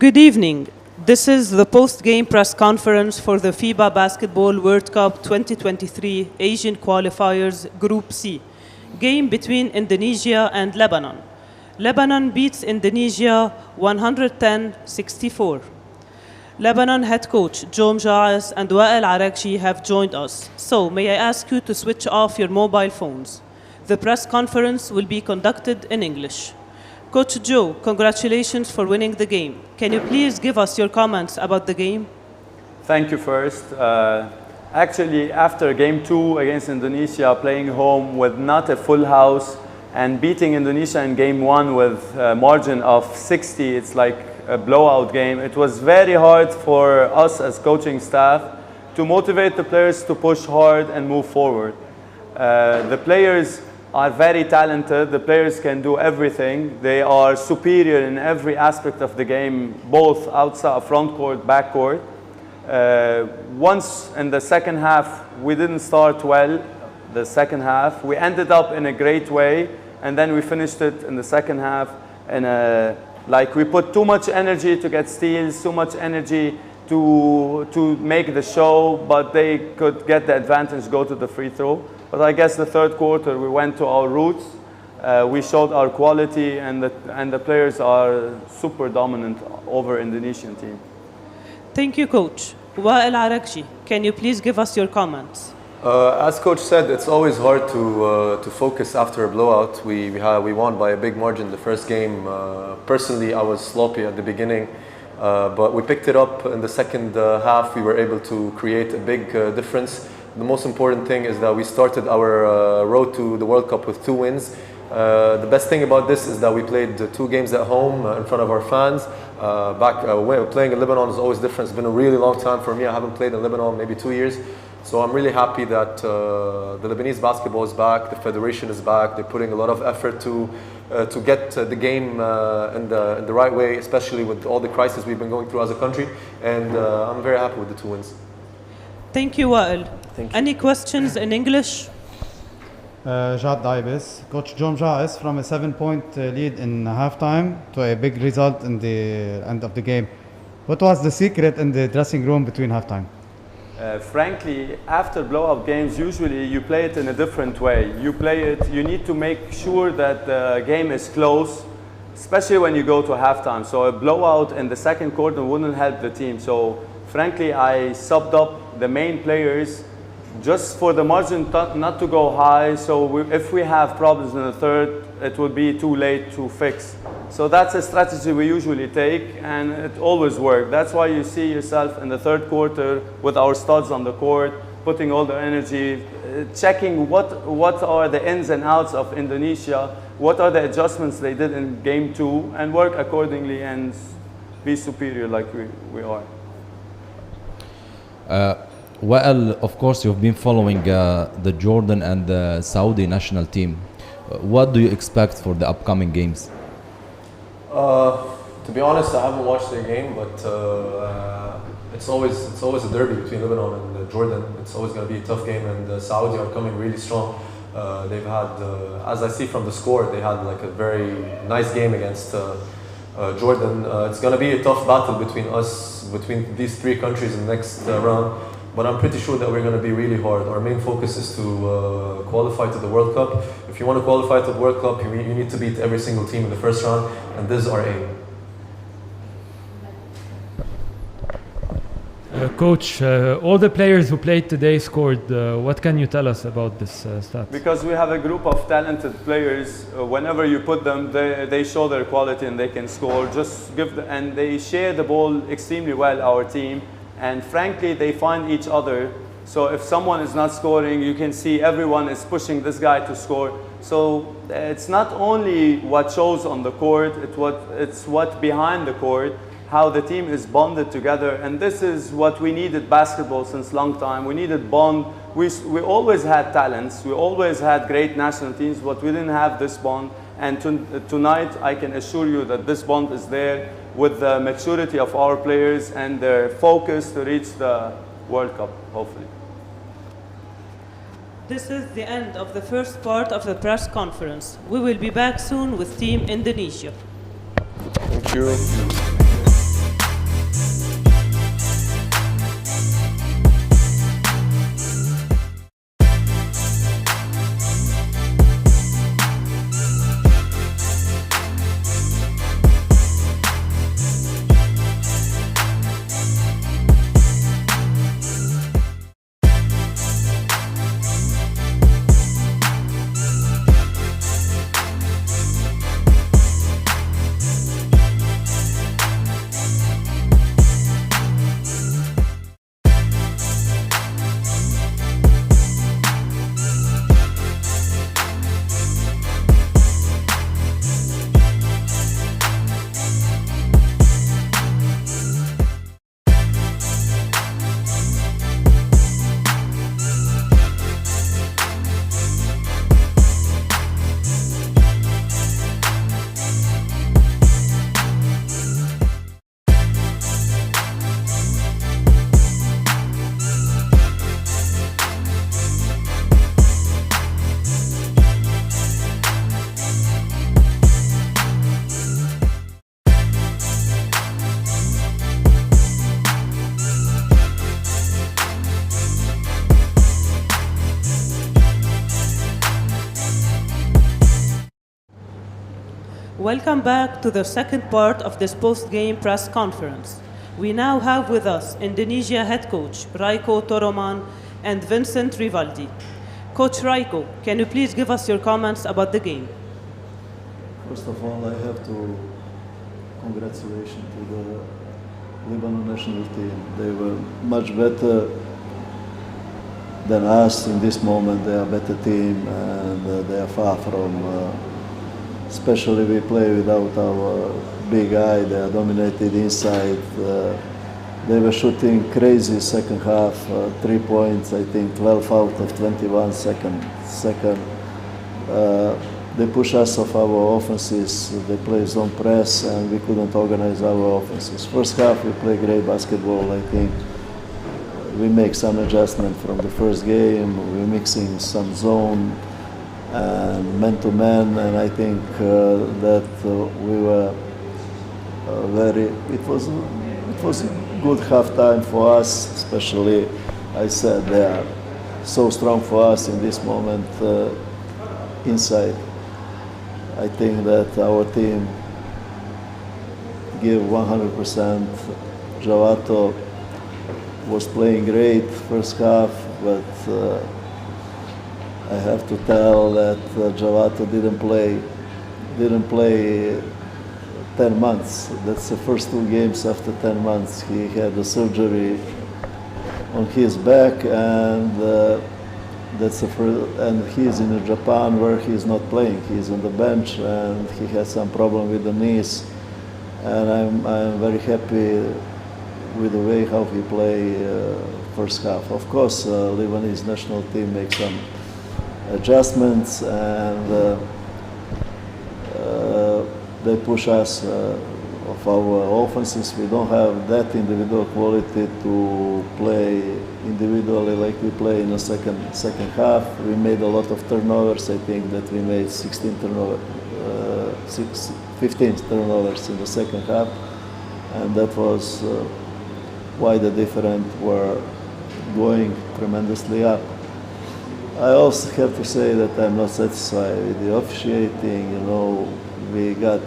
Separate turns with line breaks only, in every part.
Good evening. This is the post-game press conference for the FIBA Basketball World Cup 2023 Asian Qualifiers Group C, game between Indonesia and Lebanon. Lebanon beats Indonesia 110-64. Lebanon head coach Joe Mjais and Wael Arakchi have joined us. So may I ask you to switch off your mobile phones. The press conference will be conducted in English. Coach Joe, congratulations for winning the game. Can you please give us your comments about the game?
Thank you first. Actually, after game 2 against Indonesia, playing home with not a full house and beating Indonesia in game 1 with a margin of 60, it's like a blowout game. It was very hard for us as coaching staff to motivate the players to push hard and move forward. The players are very talented. The players can do everything. They are superior in every aspect of the game, both outside, front court, back court. Once in the second half, we didn't start well, the second half. We ended up in a great way, and then we finished it in the second half. And like we put too much energy to get steals, too much energy to make the show, but they could get the advantage, go to the free throw. But I guess the third quarter, we went to our roots. We showed our quality, and the players are super dominant over Indonesian team.
Thank you, Coach. Wael Arakchi, can you please give us your comments?
As Coach said, it's always hard to focus after a blowout. We won by a big margin the first game. Personally, I was sloppy at the beginning, but we picked it up in the second half. We were able to create a big difference. The most important thing is that we started our road to the World Cup with 2 wins. The best thing about this is that we played 2 games at home in front of our fans. Playing in Lebanon is always different. It's been a really long time for me. I haven't played in Lebanon maybe 2 years. So I'm really happy that the Lebanese basketball is back, the federation is back. They're putting a lot of effort to get the game in the right way, especially with all the crisis we've been going through as a country. And I'm very happy with the 2 wins.
Thank you, Wael.
Thank you.
Any questions in English?
Jad Daibes. Coach Joe Mjais, from a 7-point lead in halftime to a big result in the end of the game. What was the secret in the dressing room between halftime?
Frankly, after blowout games, usually you play it in a different way. You need to make sure that the game is close, especially when you go to halftime. So a blowout in the second quarter wouldn't help the team. So frankly, I subbed up the main players just for the margin not to go high. So if we have problems in the third, it would be too late to fix. So that's a strategy we usually take, and it always works. That's why you see yourself in the third quarter with our studs on the court, putting all the energy, checking what are the ins and outs of Indonesia, what are the adjustments they did in game 2, and work accordingly and be superior like we are.
Well, of course, you've been following the Jordan and the Saudi national team. What do you expect for the upcoming games?
To be honest, I haven't watched their game, but it's always a derby between Lebanon and Jordan. It's always going to be a tough game, and Saudi are coming really strong. They've had, as I see from the score, they had like a very nice game against Jordan. It's going to be a tough battle between these 3 countries in the next round. But I'm pretty sure that we're going to be really hard. Our main focus is to qualify to the World Cup. If you want to qualify to the World Cup, you need to beat every single team in the first round, and this is our aim.
Coach, all the players who played today scored. What can you tell us about this stat?
Because we have a group of talented players. Whenever you put them, they show their quality and they can score. And they share the ball extremely well, our team. And frankly, they find each other. So if someone is not scoring, you can see everyone is pushing this guy to score. So it's not only what shows on the court, it's what behind the court, how the team is bonded together. And this is what we needed basketball since long time. We needed bond. We always had talents. We always had great national teams, but we didn't have this bond. And tonight, I can assure you that this bond is there with the maturity of our players and their focus to reach the World Cup, hopefully.
This is the end of the first part of the press conference. We will be back soon with Team Indonesia.
Thank you.
Welcome back to the second part of this post-game press conference. We now have with us Indonesia head coach Raiko Toroman and Vincent Rivaldi. Coach Raiko, can you please give us your comments about the game?
First of all, I have to congratulations to the Lebanon national team. They were much better than us in this moment. They are a better team and they are far from, especially we play without our big guy. They are dominated inside. They were shooting crazy second half, 3 points, I think 12 out of 21 second. They push us off our offenses, they play zone press and we couldn't organize our offenses. First half we play great basketball, I think. We make some adjustment from the first game, we're mixing some zone and man-to-man, and I think that we were it was a good halftime for us, especially I said they are so strong for us in this moment inside. I think that our team gave 100%. Javato was playing great first half, but I have to tell that Javato didn't play 10 months. That's the first 2 games after 10 months. He had a surgery on his back, and that's the first, and he's in Japan where he's not playing. He's on the bench and he has some problem with the knees. And I'm very happy with the way how he played first half. Of course, Lebanese national team makes some adjustments and they push us of our offenses. We don't have that individual quality to play individually like we play in the second half. We made a lot of turnovers. I think that we made 15 turnovers in the second half, and that was why the difference were going tremendously up. I also have to say that I'm not satisfied with the officiating. You know, we got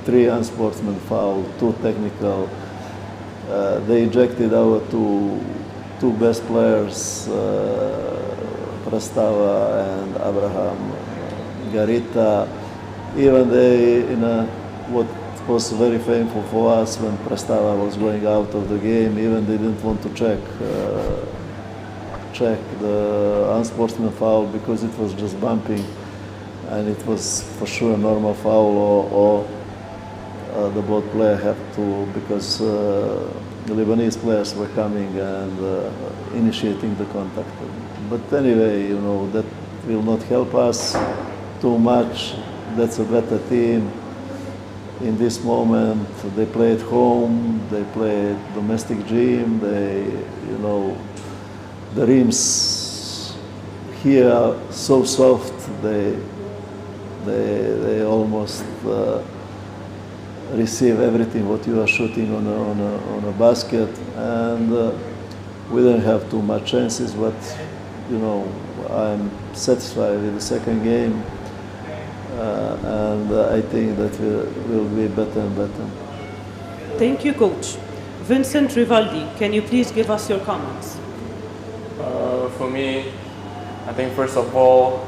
3 unsportsman foul, 2 technical. They ejected our two best players, Prastava and Abraham Garita. Even they, what was very painful for us when Prastava was going out of the game, even they didn't want to check the unsportsman foul because it was just bumping, and it was for sure a normal foul, or the both players have to, because the Lebanese players were coming and initiating the contact. But anyway, you know, that will not help us too much. That's a better team. In this moment, they play at home, they play at domestic gym, they, you know, the rims here are so soft, they almost receive everything what you are shooting on a basket, and we didn't have too much chances, but you know, I'm satisfied with the second game, and I think that we will be better and better.
Thank you, Coach. Vincent Rivaldi, can you please give us your comments?
For me, I think first of all,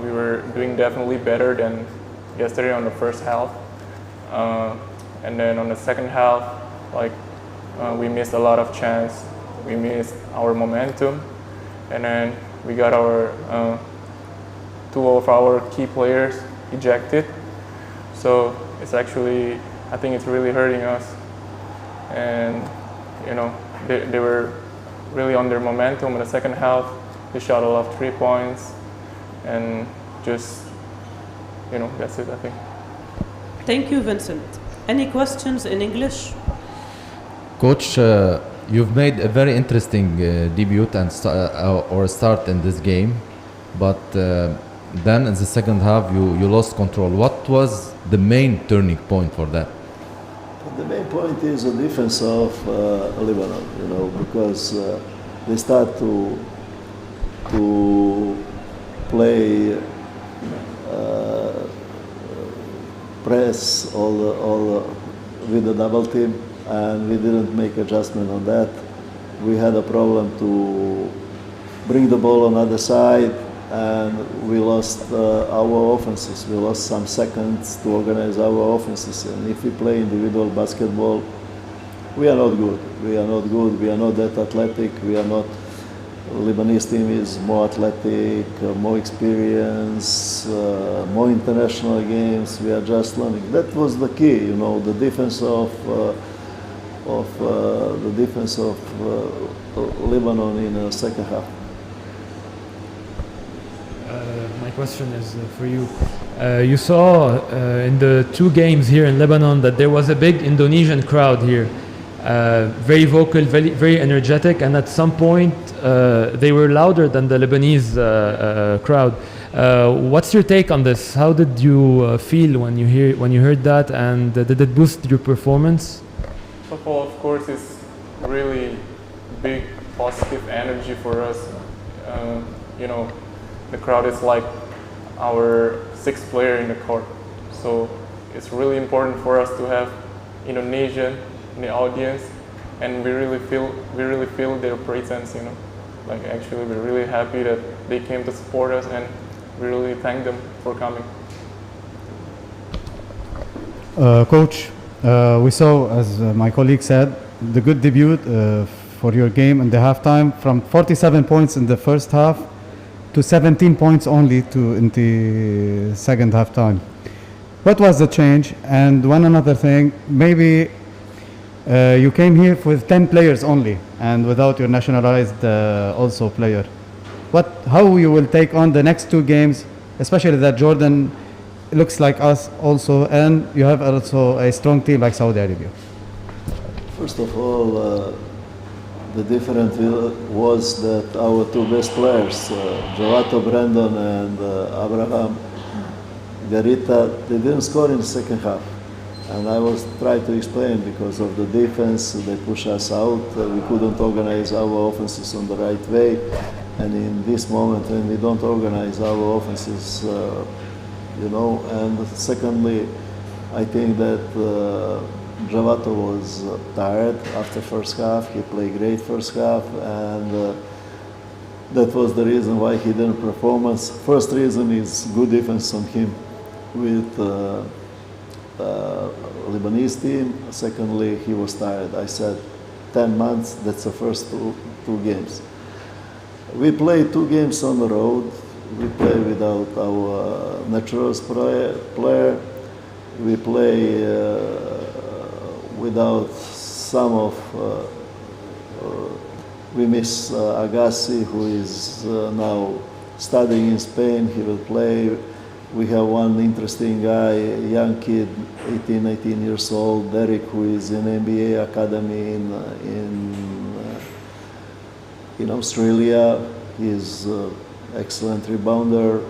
we were doing definitely better than yesterday on the first half. And then on the second half, like we missed a lot of chance. We missed our momentum, and then we got our 2 of our key players ejected. So it's actually, I think it's really hurting us. And you know, they were really on their momentum in the second half. They shot a lot of 3 points, and just, you know, that's it, I think.
Thank you, Vincent. Any questions in English?
Coach, you've made a very interesting debut and start in this game, but then in the second half you lost control. What was the main turning point for that?
The main point is the defense of Lebanon, you know, because they start to play press with the double team, and we didn't make adjustment on that. We had a problem to bring the ball on the other side, and we lost our offenses. We lost some seconds to organize our offenses. And if we play individual basketball, we are not good. We are not good. We are not that athletic. We are not. Lebanese team is more athletic, more experience, more international games. We are just learning. That was the key, you know, the defense of Lebanon in the second half.
My question is for you. You saw in the 2 games here in Lebanon that there was a big Indonesian crowd here. Very vocal, very energetic, and at some point they were louder than the Lebanese crowd. What's your take on this? How did you feel when you heard that, and did it boost your performance?
First of all, of course, it's really big positive energy for us. You know, the crowd is like our 6th player in the court, so it's really important for us to have Indonesian in the audience, and we really feel their presence, you know. Like actually we're really happy that they came to support us, and we really thank them for coming.
Coach, we saw, as my colleague said, the good debut for your game in the halftime, from 47 points in the first half to 17 points only in the second halftime. What was the change? And one another thing, maybe you came here with 10 players only and without your nationalized also player. How you will take on the next 2 games, especially that Jordan looks like us also, and you have also a strong team like Saudi Arabia?
First of all, the difference was that our 2 best players, Javato Brandon and Abraham Garita, they didn't score in the second half. And I was trying to explain, because of the defense, they push us out. We couldn't organize our offenses on the right way. And in this moment, when we don't organize our offenses, you know, and secondly, I think that Javato was tired after first half. He played great first half, and that was the reason why he didn't perform. First reason is good defense on him with Lebanese team. Secondly, he was tired. I said 10 months, that's the first two games. We played 2 games on the road. We play without our naturals player. We play without some of, we miss Agassi, who is now studying in Spain. He will play. We have one interesting guy, a young kid, 18, 19 years old, Derek, who is in NBA Academy in Australia. He's an excellent rebounder.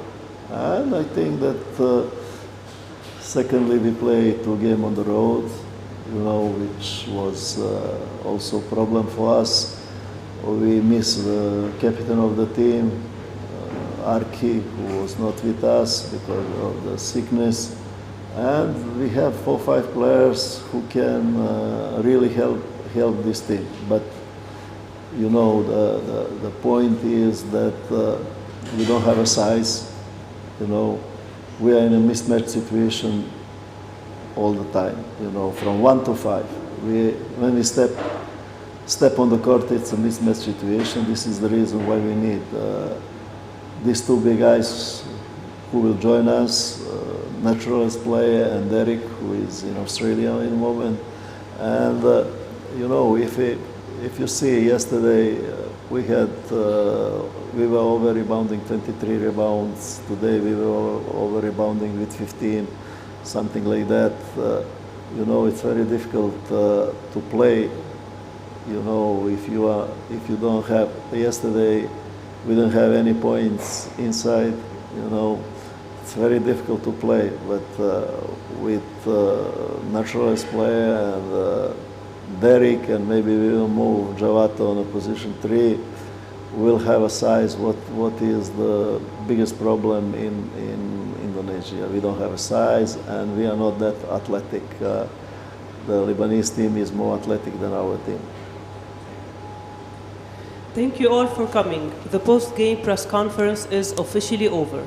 And I think that secondly, we play 2 games on the road, you know, which was also a problem for us. We miss the captain of the team, Arki, who was not with us because of the sickness. And we have 4 or 5 players who can really help this team. But you know, the point is that we don't have a size. You know, we are in a mismatch situation all the time. You know, from 1 to 5. When we step on the court, it's a mismatch situation. This is the reason why we need these 2 big guys who will join us, naturalist player and Derek, who is in Australia in the moment. And you know, if you see yesterday, we were over rebounding 23 rebounds. Today we were over rebounding with 15, something like that. You know, it's very difficult to play. You know, if you don't have, yesterday we didn't have any points inside. You know, it's very difficult to play. But with naturalist player and Derek, and maybe we will move Javato on a position 3, we'll have a size. What is the biggest problem in Indonesia. We don't have a size, and we are not that athletic. The Lebanese team is more athletic than our team.
Thank you all for coming. The post-game press conference is officially over.